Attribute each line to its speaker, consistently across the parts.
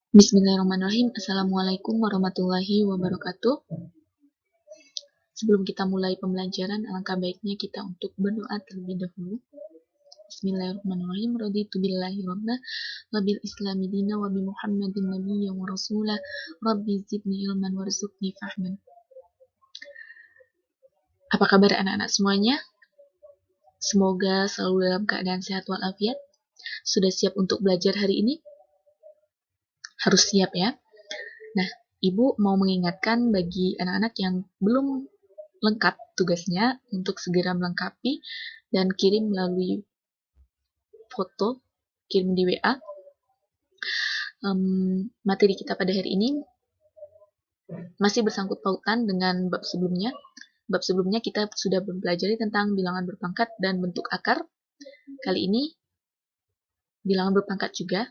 Speaker 1: Bismillahirrahmanirrahim. Assalamualaikum warahmatullahi wabarakatuh. Sebelum kita mulai pembelajaran, alangkah baiknya kita untuk berdoa terlebih dahulu. Bismillahirrahmanirrahim. Raditu billahi rabbah wa bil islami dina wa bi Muhammadin nabiyya wa rasulah. Rabbi zidni ilman warzuqni fahman. Apa kabar anak-anak semuanya? Semoga selalu dalam keadaan sehat walafiat. Sudah siap untuk belajar hari ini? Harus siap ya. Nah, Ibu mau mengingatkan bagi anak-anak yang belum lengkap tugasnya untuk segera melengkapi dan kirim melalui foto, kirim di WA. Materi kita pada hari ini masih bersangkut pautan dengan bab sebelumnya. Bab sebelumnya kita sudah belajar tentang bilangan berpangkat dan bentuk akar. Kali ini bilangan berpangkat juga,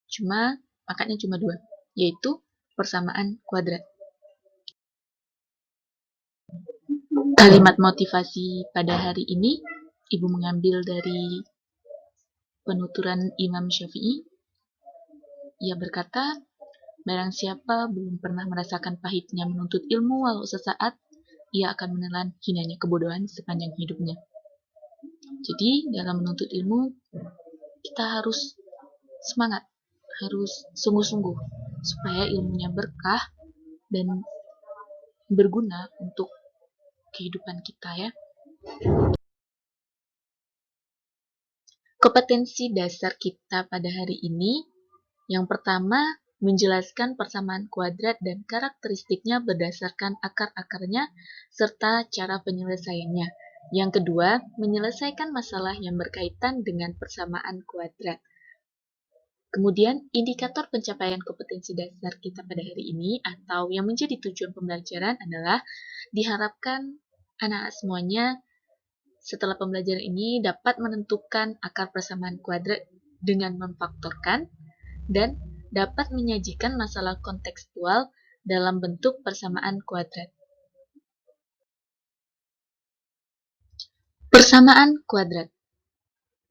Speaker 1: cuma pangkatnya cuma 2, yaitu persamaan kuadrat. Kalimat motivasi pada hari ini Ibu mengambil dari penuturan Imam Syafi'i. Ia berkata, barang siapa belum pernah merasakan pahitnya menuntut ilmu walau sesaat, ia akan menelan hinanya kebodohan sepanjang hidupnya. Jadi, dalam menuntut ilmu, kita harus semangat, harus sungguh-sungguh, supaya ilmunya berkah dan berguna untuk kehidupan kita ya. Kompetensi dasar kita pada hari ini, yang pertama, menjelaskan persamaan kuadrat dan karakteristiknya berdasarkan akar-akarnya serta cara penyelesaiannya. Yang kedua, menyelesaikan masalah yang berkaitan dengan persamaan kuadrat. Kemudian, indikator pencapaian kompetensi dasar kita pada hari ini atau yang menjadi tujuan pembelajaran adalah diharapkan anak-anak semuanya setelah pembelajaran ini dapat menentukan akar persamaan kuadrat dengan memfaktorkan dan dapat menyajikan masalah kontekstual dalam bentuk persamaan kuadrat. Persamaan kuadrat.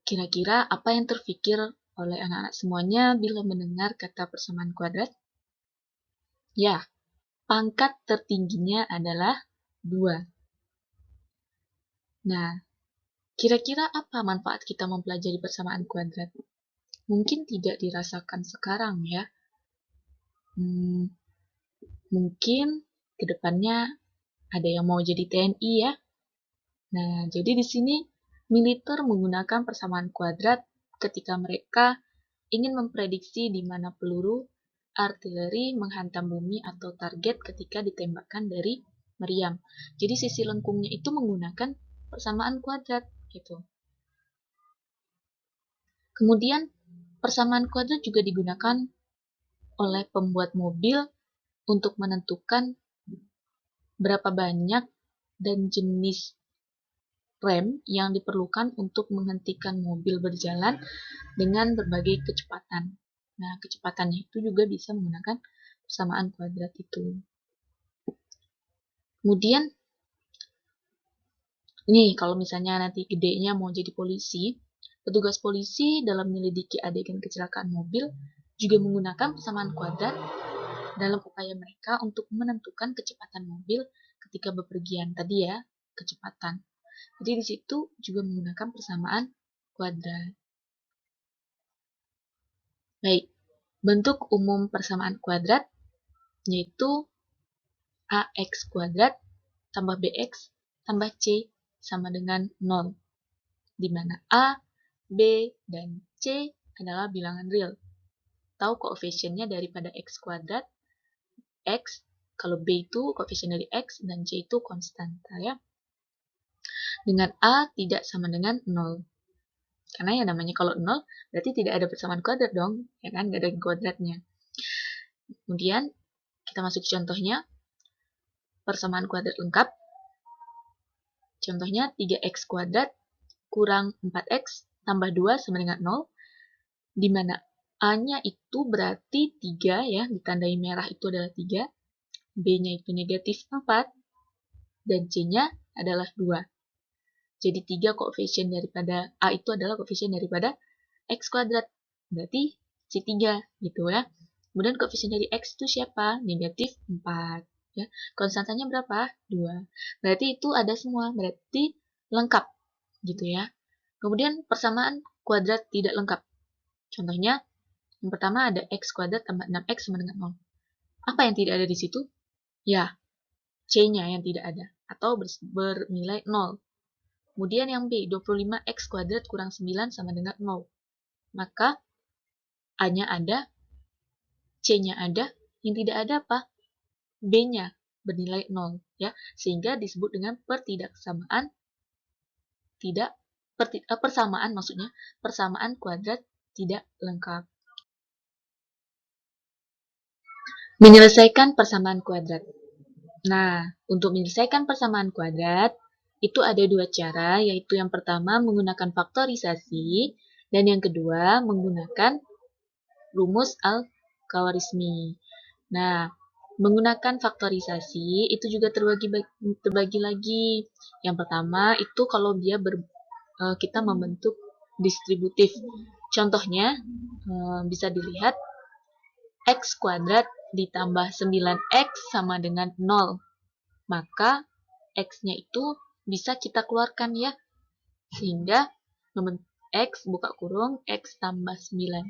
Speaker 1: Kira-kira apa yang terfikir oleh anak-anak semuanya bila mendengar kata persamaan kuadrat? Ya, pangkat tertingginya adalah 2. Nah, kira-kira apa manfaat kita mempelajari persamaan kuadrat? Mungkin tidak dirasakan sekarang ya. Mungkin kedepannya ada yang mau jadi TNI ya. Nah, jadi di sini militer menggunakan persamaan kuadrat ketika mereka ingin memprediksi di mana peluru artileri menghantam bumi atau target ketika ditembakkan dari meriam. Jadi sisi lengkungnya itu menggunakan persamaan kuadrat gitu. Kemudian persamaan kuadrat juga digunakan oleh pembuat mobil untuk menentukan berapa banyak dan jenis rem yang diperlukan untuk menghentikan mobil berjalan dengan berbagai kecepatan. Nah, kecepatannya itu juga bisa menggunakan persamaan kuadrat itu. Kemudian, nih kalau misalnya nanti gedenya mau jadi polisi, petugas polisi dalam menyelidiki adegan kecelakaan mobil juga menggunakan persamaan kuadrat dalam upaya mereka untuk menentukan kecepatan mobil ketika bepergian tadi ya, kecepatan. Jadi di situ juga menggunakan persamaan kuadrat. Baik, bentuk umum persamaan kuadrat yaitu ax kuadrat tambah bx tambah c sama dengan 0, di mana a, b, dan c adalah bilangan real. Tahu koefisiennya daripada x kuadrat, x, kalau b itu koefisien dari x, dan c itu konstanta ya. Dengan a tidak sama dengan 0. Karena yang namanya kalau 0, berarti tidak ada persamaan kuadrat dong, ya kan? Nggak ada kuadratnya. Kemudian, kita masuk ke contohnya. Persamaan kuadrat lengkap. Contohnya, 3x kuadrat kurang 4x tambah 2 sama dengan 0, di mana a-nya itu berarti 3 ya, ditandai merah itu adalah 3, b-nya itu negatif 4, dan c-nya adalah 2. Jadi 3 koefisien daripada a itu adalah koefisien daripada x kuadrat, berarti C3 gitu ya. Kemudian koefisien dari X itu siapa? Negatif 4. Ya. Konstantanya berapa? 2. Berarti itu ada semua, berarti lengkap. Gitu ya. Kemudian persamaan kuadrat tidak lengkap. Contohnya, yang pertama ada X kuadrat tambah 6X sama dengan 0. Apa yang tidak ada di situ? Ya, C-nya yang tidak ada. Atau bernilai 0. Kemudian yang B, 25X kuadrat kurang 9 sama dengan 0. Maka A-nya ada, C-nya ada, yang tidak ada apa? B-nya bernilai 0. Ya, sehingga disebut dengan pertidaksamaan, persamaan maksudnya, persamaan kuadrat tidak lengkap. Menyelesaikan persamaan kuadrat. Nah, untuk menyelesaikan persamaan kuadrat, itu ada dua cara, yaitu yang pertama menggunakan faktorisasi, dan yang kedua menggunakan rumus Al-Khawarizmi. Nah, menggunakan faktorisasi itu juga terbagi lagi. Yang pertama itu kalau dia kita membentuk distributif. Contohnya bisa dilihat X kuadrat ditambah 9X sama dengan 0. Maka X-nya itu bisa kita keluarkan ya. Sehingga X buka kurung X tambah 9.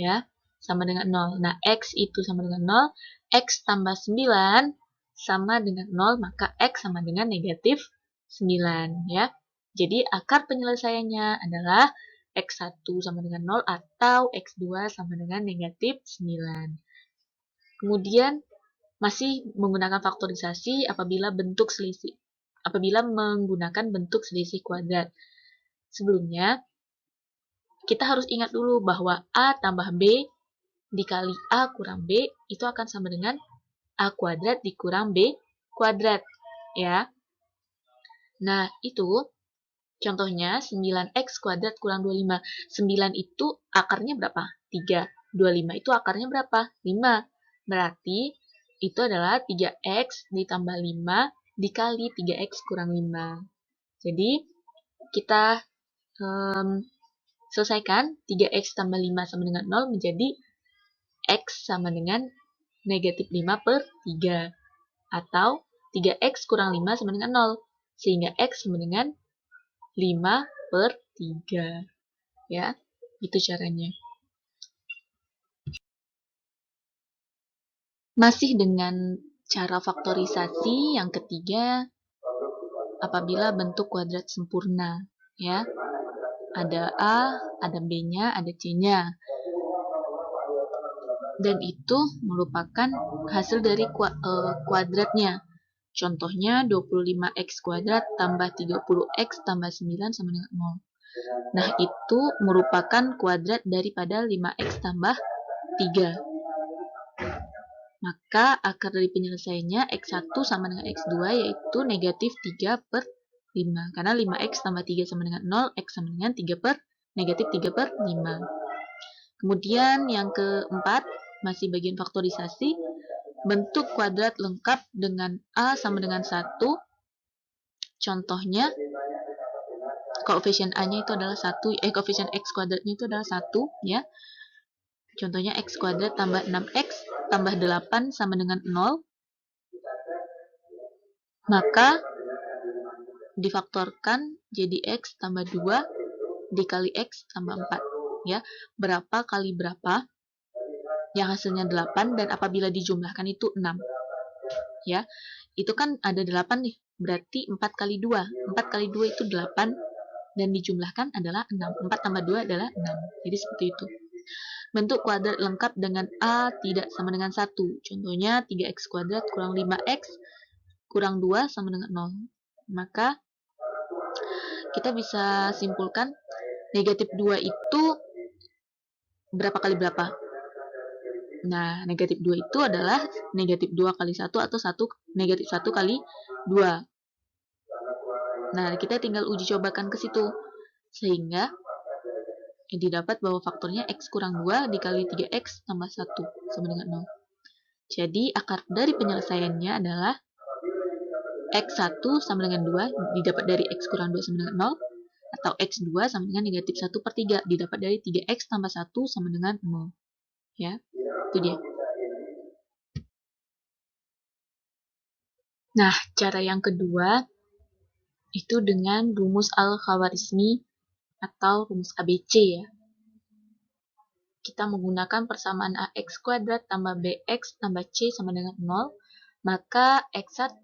Speaker 1: Ya, sama dengan 0. Nah, X itu sama dengan 0. X tambah 9 sama dengan 0. Maka X sama dengan negatif 9. Ya. Jadi akar penyelesaiannya adalah X1 sama dengan 0 atau X2 sama dengan negatif 9. Kemudian masih menggunakan faktorisasi apabila menggunakan bentuk selisih kuadrat. Sebelumnya, kita harus ingat dulu bahwa A tambah B dikali A kurang B itu akan sama dengan A kuadrat dikurang B kuadrat. Ya. Nah, itu contohnya 9X kuadrat kurang 25. 9 itu akarnya berapa? 3. 25 itu akarnya berapa? 5. Berarti itu adalah 3X ditambah 5 dikali 3X kurang 5. Jadi, kita selesaikan 3X tambah 5 sama dengan 0 menjadi X sama dengan negatif 5 per 3. Atau 3X kurang 5 sama dengan 0. Sehingga X sama dengan 5 per 3. Ya, itu caranya. Masih dengan cara faktorisasi yang ketiga, apabila bentuk kuadrat sempurna, ya. Ada A, ada B-nya, ada C-nya. Dan itu merupakan hasil dari kuadratnya. Contohnya 25X kuadrat tambah 30X tambah 9 sama dengan 0. Nah, itu merupakan kuadrat daripada 5X tambah 3. Maka akar dari penyelesaiannya X1 sama dengan X2 yaitu negatif 3 per 5. Karena 5X tambah 3 sama dengan 0, X sama dengan negatif 3 per 5. Kemudian yang keempat, masih bagian faktorisasi. Bentuk kuadrat lengkap dengan A sama dengan 1. Contohnya, koefisien A-nya itu adalah 1, koefisien X kuadratnya itu adalah 1, ya. Contohnya X kuadrat tambah 6X tambah 8 sama dengan 0. Maka difaktorkan jadi X tambah 2 dikali X tambah 4. Ya, berapa kali berapa? Yang hasilnya 8 dan apabila dijumlahkan itu 6. Ya, itu kan ada 8 nih. Berarti 4 kali 2. 4 kali 2 itu 8 dan dijumlahkan adalah 6. 4 tambah 2 adalah 6. Jadi seperti itu. Bentuk kuadrat lengkap dengan A tidak sama dengan 1. Contohnya 3X kuadrat kurang 5X kurang 2 sama dengan 0. Maka kita bisa simpulkan negatif 2 itu berapa kali berapa? Nah, negatif 2 itu adalah negatif 2 kali 1 atau negatif 1 kali 2. Nah, kita tinggal uji cobakan ke situ. Sehingga didapat bahwa faktornya X kurang 2 dikali 3X tambah 1 sama dengan 0. Jadi, akar dari penyelesaiannya adalah X1 sama dengan 2 didapat dari X kurang 2 sama dengan 0. Atau X2 sama dengan negatif 1 per 3 didapat dari 3X tambah 1 sama dengan 0. Ya. Itu dia. Nah, cara yang kedua itu dengan rumus Al-Khawarizmi atau rumus ABC ya. Kita menggunakan persamaan AX kuadrat tambah BX tambah C sama dengan 0, maka X1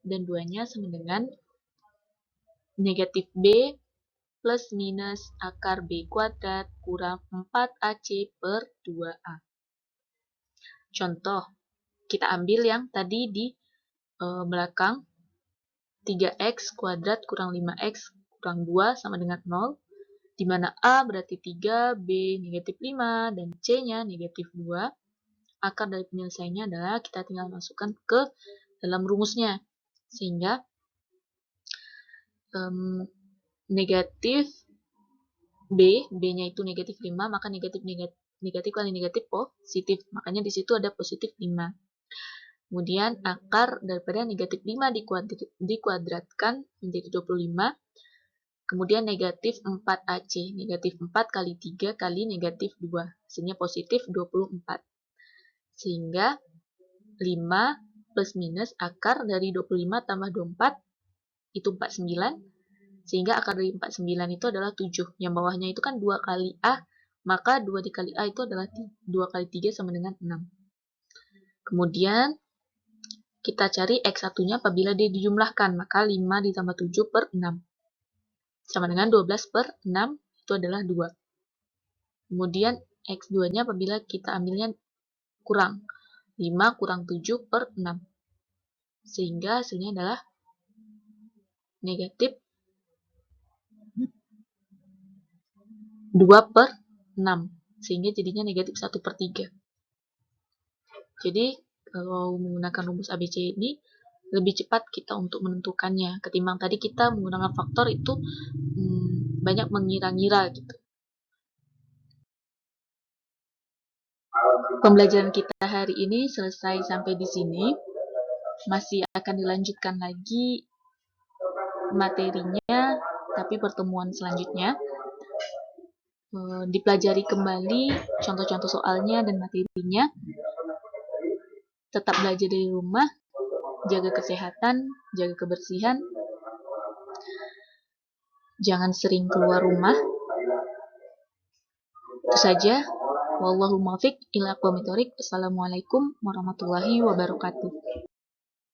Speaker 1: dan 2-nya sama dengan negatif B plus minus akar B kuadrat kurang 4AC per 2A. Contoh, kita ambil yang tadi di belakang, 3X kuadrat kurang 5X kurang 2 sama dengan 0, di mana A berarti 3, B negatif 5, dan C-nya negatif 2. Akar dari penyelesaiannya adalah kita tinggal masukkan ke dalam rumusnya. Sehingga negatif B-nya itu negatif 5, maka negatif kali negatif positif. Makanya di situ ada positif 5. Kemudian akar daripada negatif 5 dikuadratkan menjadi 25. Kemudian negatif 4AC, negatif 4 kali 3 kali negatif 2, hasilnya positif 24. Sehingga 5 plus minus akar dari 25 tambah 24, itu 49, sehingga akar dari 49 itu adalah 7. Yang bawahnya itu kan 2 kali A, maka 2 dikali A itu adalah 2 kali 3 sama dengan 6. Kemudian kita cari X1-nya apabila dia dijumlahkan, maka 5 ditambah 7 per 6. Sama dengan 12 per 6, itu adalah 2. Kemudian X2-nya apabila kita ambilnya kurang, 5 kurang 7 per 6. Sehingga hasilnya adalah negatif 2 per 6. Sehingga jadinya negatif 1 per 3. Jadi, kalau menggunakan rumus ABC ini, lebih cepat kita untuk menentukannya. Ketimbang tadi kita menggunakan faktor itu banyak mengira-ngira gitu. Pembelajaran kita hari ini selesai sampai di sini. Masih akan dilanjutkan lagi materinya, tapi pertemuan selanjutnya. Dipelajari kembali contoh-contoh soalnya dan materinya. Tetap belajar dari rumah, jaga kesehatan, jaga kebersihan. Jangan sering keluar rumah. Itu saja. Wallahu muwaffiq ila aqwamit thoriq. Assalamualaikum warahmatullahi wabarakatuh.